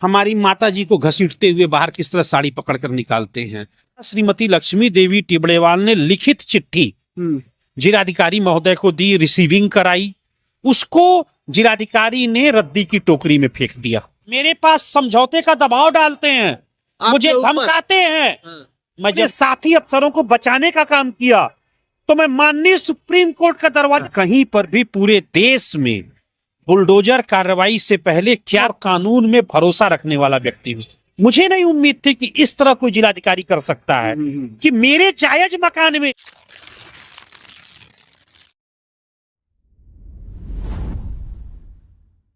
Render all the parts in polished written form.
हमारी माता जी को घसीटते हुए बाहर किस तरह साड़ी पकड़कर निकालते हैं। श्रीमती लक्ष्मी देवी टिबड़ेवाल ने लिखित चिट्ठी जिलाधिकारी महोदय को दी, रिसीविंग कराई, उसको जिलाधिकारी ने रद्दी की टोकरी में फेंक दिया। मेरे पास समझौते का दबाव डालते हैं, मुझे धमकाते हैं। मैं जब साथी अफसरों को बचाने का काम किया तो मैं माननीय सुप्रीम कोर्ट का दरवाजा, कहीं पर भी पूरे देश में बुलडोजर कार्रवाई से पहले क्या कानून में भरोसा रखने वाला व्यक्ति हूं। मुझे नहीं उम्मीद थी कि इस तरह कोई जिलाधिकारी कर सकता है कि मेरे जायज मकान में।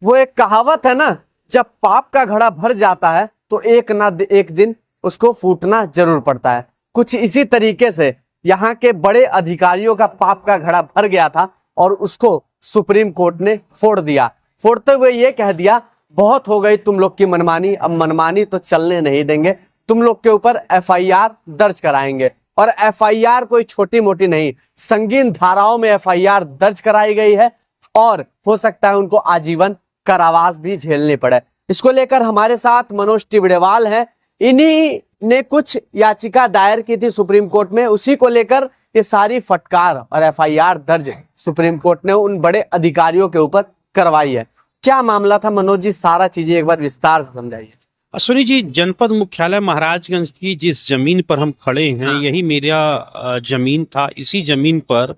वो एक कहावत है ना, जब पाप का घड़ा भर जाता है तो एक ना एक दिन उसको फूटना जरूर पड़ता है। कुछ इसी तरीके से यहाँ के बड़े अधिकारियों का पाप का घड़ा भर गया था और उसको सुप्रीम कोर्ट ने फोड़ दिया। फोड़ते हुए ये कह दिया, बहुत हो गई तुम लोग की मनमानी, अब मनमानी तो चलने नहीं देंगे, तुम लोग के ऊपर एफआईआर दर्ज कराएंगे। और एफआईआर कोई छोटी मोटी नहीं, संगीन धाराओं में एफआईआर दर्ज कराई गई है और हो सकता है उनको आजीवन कारावास भी झेलनी पड़े। इसको लेकर हमारे साथ मनोज टिबड़ेवाल हैं, इन्हीं ने कुछ याचिका दायर की थी सुप्रीम कोर्ट में, उसी को लेकर ये सारी फटकार और एफआईआर दर्ज सुप्रीम कोर्ट ने उन बड़े अधिकारियों के ऊपर करवाई है। क्या मामला था मनोज जी, सारा चीजें एक बार विस्तार से समझाइए। अश्विनी जी, जनपद मुख्यालय महाराजगंज की जिस जमीन पर हम खड़े हैं, यही मेरा जमीन था। इसी जमीन पर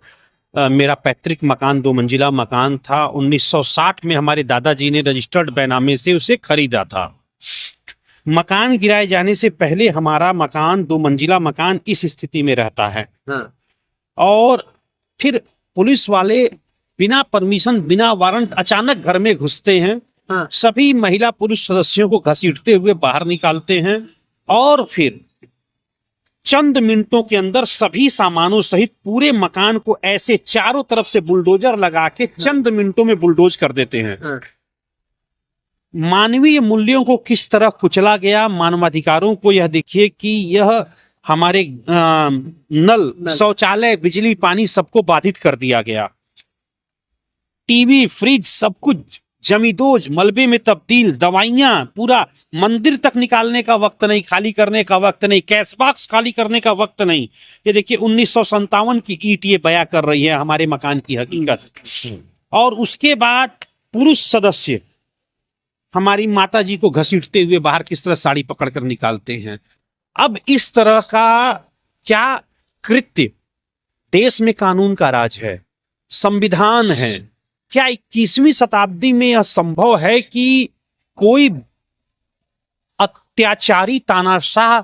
मेरा पैतृक मकान 2 मंजिला मकान था। 1960 में हमारे दादाजी ने रजिस्टर्ड बैनामे से उसे खरीदा था। मकान गिराए जाने से पहले हमारा मकान 2 मंजिला मकान इस स्थिति में रहता है। और फिर पुलिस वाले बिना परमिशन, बिना वारंट अचानक घर में घुसते हैं। सभी महिला पुरुष सदस्यों को घसीटते हुए बाहर निकालते हैं और फिर चंद मिनटों के अंदर सभी सामानों सहित पूरे मकान को ऐसे चारों तरफ से बुलडोजर लगा के चंद मिनटों में बुलडोज कर देते हैं। मानवीय मूल्यों को किस तरह कुचला गया, मानवाधिकारों को यह देखिए कि यह हमारे नल, शौचालय, बिजली, पानी सबको बाधित कर दिया गया। टीवी, फ्रिज सब कुछ जमींदोज, मलबे में तब्दील, दवाइयां, पूरा मंदिर तक निकालने का वक्त नहीं, खाली करने का वक्त नहीं, कैश बॉक्स खाली करने का वक्त नहीं। ये देखिए 1957 की ईंट ये बयां कर रही है हमारे मकान की हकीकत। और उसके बाद पुरुष सदस्य हमारी माता जी को घसीटते हुए बाहर किस तरह साड़ी पकड़कर निकालते हैं। अब इस तरह का क्या कृत्य, देश में कानून का राज है, संविधान है, क्या 21वीं शताब्दी में यह संभव है कि कोई अत्याचारी तानाशाह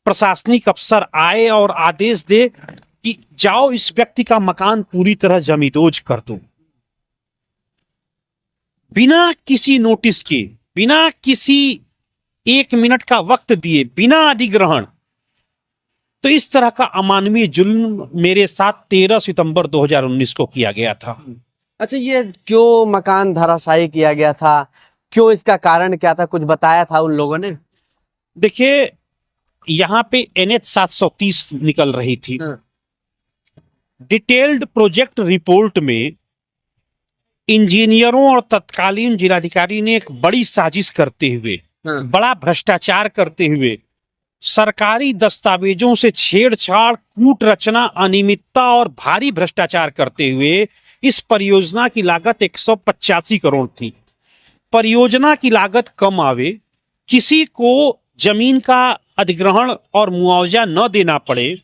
प्रशासनिक अफसर आए और आदेश दे कि जाओ इस व्यक्ति का मकान पूरी तरह जमींदोज कर दो, बिना किसी नोटिस के, बिना किसी 1 मिनट का वक्त दिए, बिना अधिग्रहण। तो इस तरह का अमानवीय जुल्म मेरे साथ 13 सितंबर 2019 को किया गया था। अच्छा, ये क्यों मकान धराशायी किया गया था, क्यों, इसका कारण क्या था, कुछ बताया था उन लोगों ने? देखिए, यहां पे NH 730 निकल रही थी। डिटेल्ड प्रोजेक्ट रिपोर्ट में इंजीनियरों और तत्कालीन जिलाधिकारी ने एक बड़ी साजिश करते हुए, बड़ा भ्रष्टाचार करते हुए, सरकारी दस्तावेजों से छेड़छाड़, कूट रचना, अनियमितता और भारी भ्रष्टाचार करते हुए इस परियोजना की लागत 185 करोड़ थी। परियोजना की लागत कम आवे, किसी को जमीन का अधिग्रहण और मुआवजा न देना पड़े,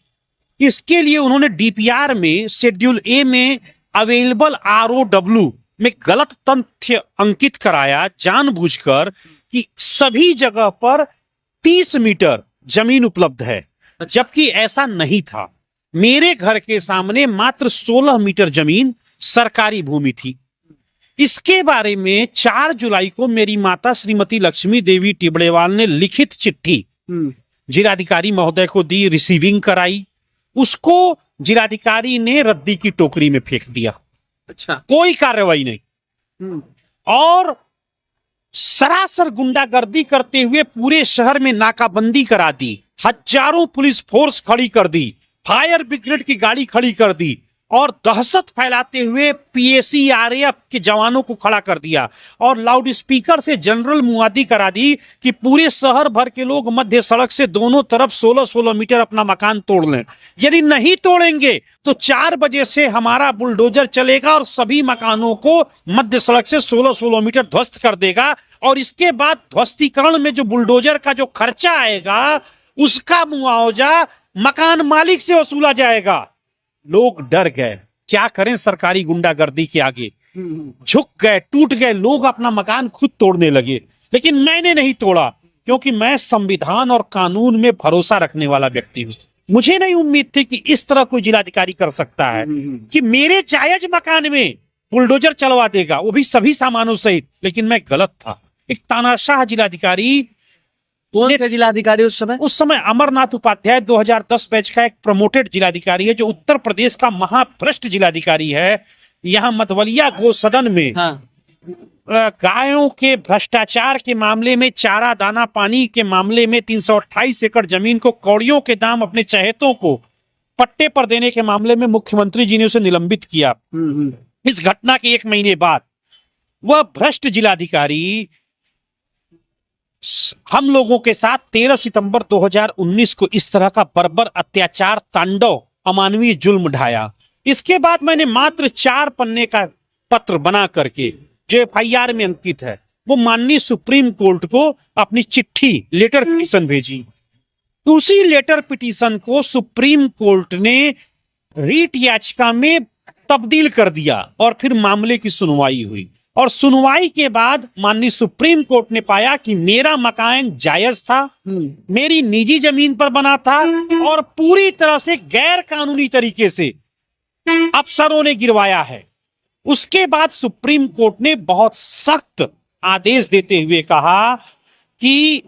इसके लिए उन्होंने DPR में शेड्यूल A में अवेलेबल ROW में गलत तथ्य अंकित कराया जानबूझकर कि सभी जगह पर 30 मीटर जमीन उपलब्ध है, जबकि ऐसा नहीं था। मेरे घर के सामने मात्र 16 मीटर जमीन सरकारी भूमि थी। इसके बारे में 4 जुलाई को मेरी माता श्रीमती लक्ष्मी देवी टिबड़ेवाल ने लिखित चिट्ठी जिलाधिकारी महोदय को दी, रिसीविंग कराई, उसको जिलाधिकारी ने रद्दी की टोकरी में फेंक दिया। अच्छा, कोई कार्रवाई नहीं। और सरासर गुंडागर्दी करते हुए पूरे शहर में नाकाबंदी करा दी, हजारों पुलिस फोर्स खड़ी कर दी, फायर ब्रिगेड की गाड़ी खड़ी कर दी और दहशत फैलाते हुए पीएसी-आरएएफ के जवानों को खड़ा कर दिया और लाउड स्पीकर से जनरल मुआदी करा दी कि पूरे शहर भर के लोग मध्य सड़क से दोनों तरफ 16-16 मीटर अपना मकान तोड़ लें। यदि नहीं तोड़ेंगे तो 4 बजे से हमारा बुलडोजर चलेगा और सभी मकानों को मध्य सड़क से 16-16 मीटर ध्वस्त कर देगा और इसके बाद ध्वस्तीकरण में जो बुलडोजर का जो खर्चा आएगा उसका मुआवजा मकान मालिक से वसूला जाएगा। लोग डर गए, क्या करें सरकारी गुंडागर्दी के आगे, झुक गए, टूट गए, लोग अपना मकान खुद तोड़ने लगे। लेकिन मैंने नहीं तोड़ा क्योंकि मैं संविधान और कानून में भरोसा रखने वाला व्यक्ति हूं। मुझे नहीं उम्मीद थी कि इस तरह कोई जिलाधिकारी कर सकता है कि मेरे जायज मकान में बुलडोजर चलवा देगा, वो भी सभी सामानों सहित। लेकिन मैं गलत था। एक तानाशाह जिलाधिकारी, कौन थे जिलाधिकारी उस समय? उस समय अमरनाथ उपाध्याय 2010 बैच का एक प्रमोटेड जिलाधिकारी है जो उत्तर प्रदेश का महाभ्रष्ट जिलाधिकारी है। यहाँ मतवलिया गो सदन में गायों के भ्रष्टाचार के मामले में, चारा दाना पानी के मामले में 328 एकड़ जमीन को कौड़ियों के दाम अपने चहेतों को पट्टे पर देने के मामले में मुख्यमंत्री जी ने उसे निलंबित किया। इस घटना के 1 महीने बाद वह भ्रष्ट जिलाधिकारी हम लोगों के साथ 13 सितंबर 2019 को इस तरह का बर्बर अत्याचार, तांडव, अमानवीय जुल्म ढाया। इसके बाद मैंने मात्र 4 पन्ने का पत्र बना करके जो एफआईआर में अंकित है वो माननीय सुप्रीम कोर्ट को अपनी चिट्ठी, लेटर पिटीशन भेजी। उसी लेटर पिटीशन को सुप्रीम कोर्ट ने रीट याचिका में तब्दील कर दिया और फिर मामले की सुनवाई हुई और सुनवाई के बाद माननीय सुप्रीम कोर्ट ने पाया कि मेरा मकान जायज था, मेरी निजी जमीन पर बना था और पूरी तरह से गैर कानूनी तरीके से अफसरों ने गिरवाया है। उसके बाद सुप्रीम कोर्ट ने बहुत सख्त आदेश देते हुए कहा कि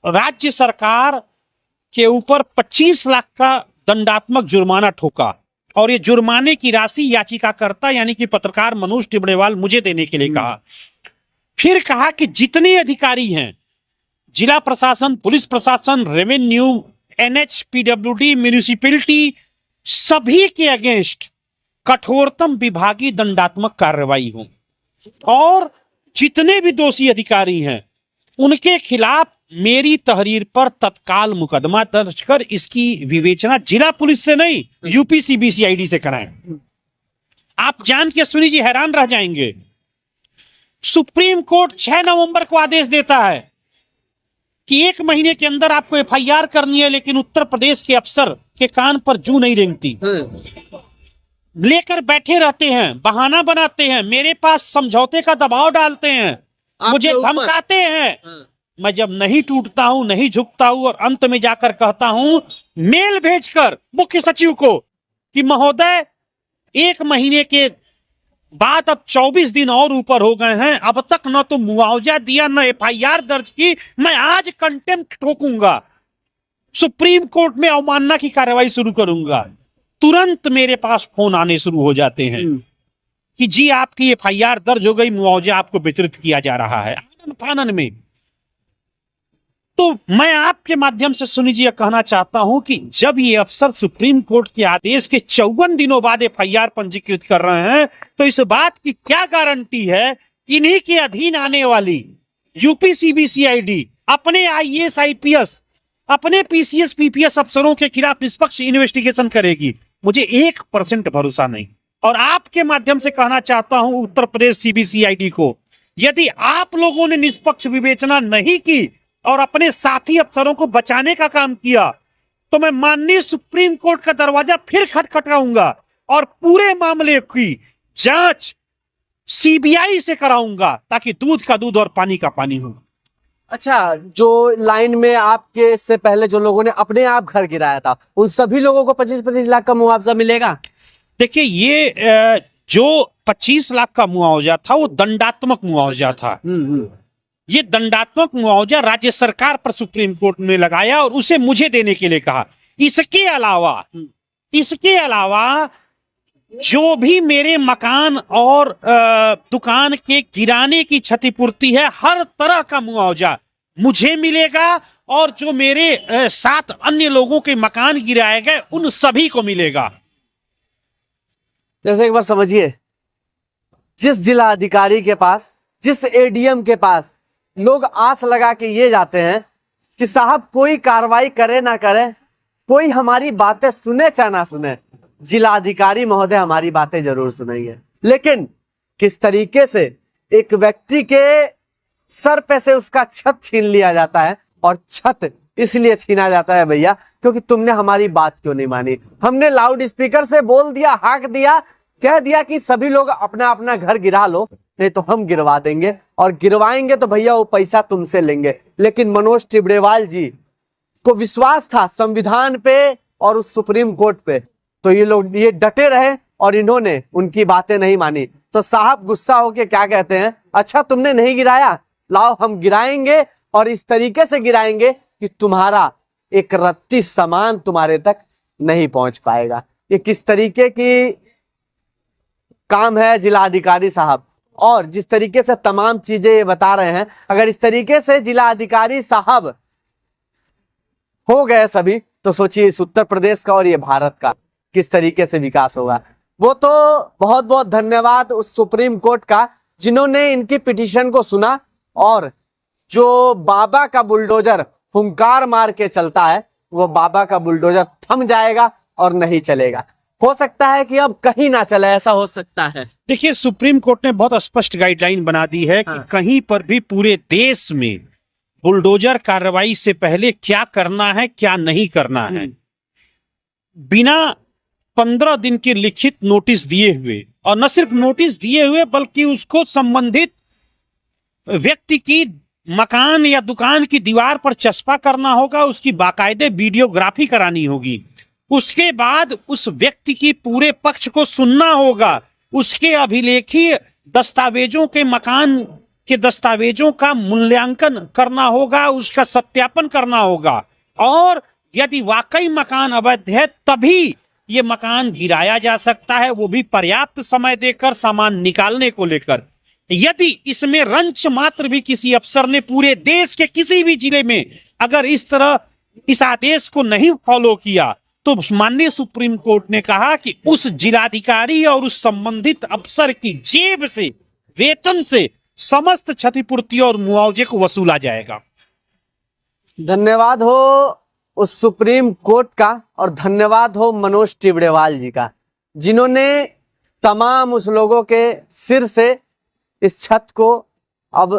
राज्य सरकार के ऊपर 25 लाख का दंडात्मक जुर्माना ठोका और ये जुर्माने की राशि याचिकाकर्ता यानी कि पत्रकार मनोज टिबड़ेवाल मुझे देने के लिए कहा। फिर कहा कि जितने अधिकारी हैं, जिला प्रशासन, पुलिस प्रशासन, रेवेन्यू, एनएच, पीडब्ल्यूडी, म्यूनिसिपैलिटी, सभी के अगेंस्ट कठोरतम विभागीय दंडात्मक कार्रवाई हो और जितने भी दोषी अधिकारी हैं उनके खिलाफ मेरी तहरीर पर तत्काल मुकदमा दर्ज कर इसकी विवेचना जिला पुलिस से नहीं यूपी सीबीसीआईडी से कराएं। आप जान के सुनी जी हैरान रह जाएंगे। सुप्रीम कोर्ट 6 नवंबर को आदेश देता है कि 1 महीने के अंदर आपको एफआईआर करनी है, लेकिन उत्तर प्रदेश के अफसर के कान पर जू नहीं रेंगती, लेकर बैठे रहते हैं, बहाना बनाते हैं, मेरे पास समझौते का दबाव डालते हैं, मुझे धमकाते हैं। मैं जब नहीं टूटता हूं, नहीं झुकता हूं और अंत में जाकर कहता हूं मेल भेजकर मुख्य सचिव को कि महोदय 1 महीने के बाद अब 24 दिन और ऊपर हो गए हैं, अब तक न तो मुआवजा दिया न एफआईआर दर्ज की, मैं आज कंटेम्प्ट ठोकूंगा, सुप्रीम कोर्ट में अवमानना की कार्रवाई शुरू करूंगा। तुरंत मेरे पास फोन आने शुरू हो जाते हैं कि जी आपकी एफआईआर दर्ज हो गई, मुआवजा आपको वितरित किया जा रहा है आनन फानन में। तो मैं आपके माध्यम से सुनी जी कहना चाहता हूं कि जब ये अफसर सुप्रीम कोर्ट के आदेश के 54 दिनों बाद एफआईआर पंजीकृत कर रहे हैं तो इस बात की क्या गारंटी है इन्हीं के अधीन आने वाली यूपी सीबीसीआईडी अपने आईएएस आईपीएस, अपने पीसीएस पीपीएस अफसरों के खिलाफ निष्पक्ष इन्वेस्टिगेशन करेगी? मुझे 1% भरोसा नहीं। और आपके माध्यम से कहना चाहता हूं उत्तर प्रदेश सीबीसीआईडी को, यदि आप लोगों ने निष्पक्ष विवेचना नहीं की और अपने साथी अफसरों को बचाने का काम किया तो मैं माननीय सुप्रीम कोर्ट का दरवाजा फिर खटखटाऊंगा और पूरे मामले की जांच सीबीआई से कराऊंगा ताकि दूध का दूध और पानी का पानी हो। अच्छा, जो लाइन में आपके से पहले जो लोगों ने अपने आप घर गिराया था उन सभी लोगों को 25-25 लाख का मुआवजा मिलेगा? देखिए, ये जो 25 लाख का मुआवजा था वो दंडात्मक मुआवजा था। ये दंडात्मक मुआवजा राज्य सरकार पर सुप्रीम कोर्ट ने लगाया और उसे मुझे देने के लिए कहा। इसके अलावा जो भी मेरे मकान और दुकान के गिराने की क्षतिपूर्ति है, हर तरह का मुआवजा मुझे मिलेगा और जो मेरे 7 अन्य लोगों के मकान गिराए गए उन सभी को मिलेगा। जैसे एक बार समझिए, जिस जिला अधिकारी के पास, जिस एडीएम के पास लोग आस लगा के ये जाते हैं कि साहब कोई कार्रवाई करे ना करे, कोई हमारी बातें सुने चाहे ना सुने, जिलाधिकारी महोदय हमारी बातें जरूर सुनेंगे। लेकिन किस तरीके से एक व्यक्ति के सर पे से उसका छत छीन लिया जाता है, और छत इसलिए छीना जाता है भैया क्योंकि तुमने हमारी बात क्यों नहीं मानी। हमने लाउड स्पीकर से बोल दिया, हाक दिया, कह दिया कि सभी लोग अपना अपना घर गिरा लो, नहीं तो हम गिरवा देंगे, और गिरवाएंगे तो भैया वो पैसा तुमसे लेंगे। लेकिन मनोज टिबड़ेवाल जी को विश्वास था संविधान पे और उस सुप्रीम कोर्ट पे, तो ये लोग ये डटे रहे और इन्होंने उनकी बातें नहीं मानी। तो साहब गुस्सा होके क्या कहते हैं, अच्छा तुमने नहीं गिराया, लाओ हम गिराएंगे, और इस तरीके से गिराएंगे कि तुम्हारा एक रत्ती सामान तुम्हारे तक नहीं पहुंच पाएगा। ये किस तरीके की काम है जिलाधिकारी साहब, और जिस तरीके से तमाम चीजें ये बता रहे हैं, अगर इस तरीके से जिलाधिकारी साहब हो गए सभी, तो सोचिए इस उत्तर प्रदेश का और ये भारत का किस तरीके से विकास होगा। वो तो बहुत बहुत धन्यवाद उस सुप्रीम कोर्ट का जिन्होंने इनकी पिटीशन को सुना, और जो बाबा का बुलडोजर हुंकार मार के चलता है, वो बाबा का बुलडोजर थम जाएगा और नहीं चलेगा। हो सकता है कि अब कहीं ना चले, ऐसा हो सकता है। देखिए, सुप्रीम कोर्ट ने बहुत स्पष्ट गाइडलाइन बना दी है कि कहीं पर भी पूरे देश में बुलडोजर कार्रवाई से पहले क्या करना है, क्या नहीं करना है, बिना 15 दिन के लिखित नोटिस दिए हुए, और न सिर्फ नोटिस दिए हुए बल्कि उसको संबंधित व्यक्ति की मकान या दुकान की दीवार पर चस्पा करना होगा, उसकी बाकायदे वीडियोग्राफी करानी होगी, उसके बाद उस व्यक्ति की पूरे पक्ष को सुनना होगा, उसके अभिलेखी दस्तावेजों के मकान के दस्तावेजों का मूल्यांकन करना होगा, उसका सत्यापन करना होगा, और यदि वाकई मकान अवैध है तभी ये मकान गिराया जा सकता है, वो भी पर्याप्त समय देकर सामान निकालने को लेकर। यदि इसमें रंच मात्र भी किसी अफसर ने पूरे देश के किसी भी जिले में अगर इस तरह इस आदेश को नहीं फॉलो किया, तो माननीय सुप्रीम कोर्ट ने कहा कि उस जिलाधिकारी और उस संबंधित अफसर की जेब से, वेतन से समस्त क्षतिपूर्ति और मुआवजे को वसूला जाएगा। धन्यवाद हो उस सुप्रीम कोर्ट का, और धन्यवाद हो मनोज टिबड़ेवाल जी का, जिन्होंने तमाम उस लोगों के सिर से इस छत को अब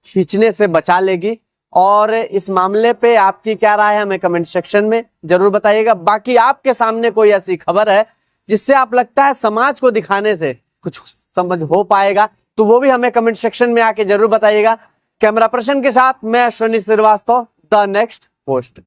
खींचने से बचा लेगी। और इस मामले पे आपकी क्या राय है हमें कमेंट सेक्शन में जरूर बताइएगा। बाकी आपके सामने कोई ऐसी खबर है जिससे आप लगता है समाज को दिखाने से कुछ समझ हो पाएगा, तो वो भी हमें कमेंट सेक्शन में आके जरूर बताइएगा। कैमरा पर्सन के साथ मैं Ashwini Shrivastava, the next post.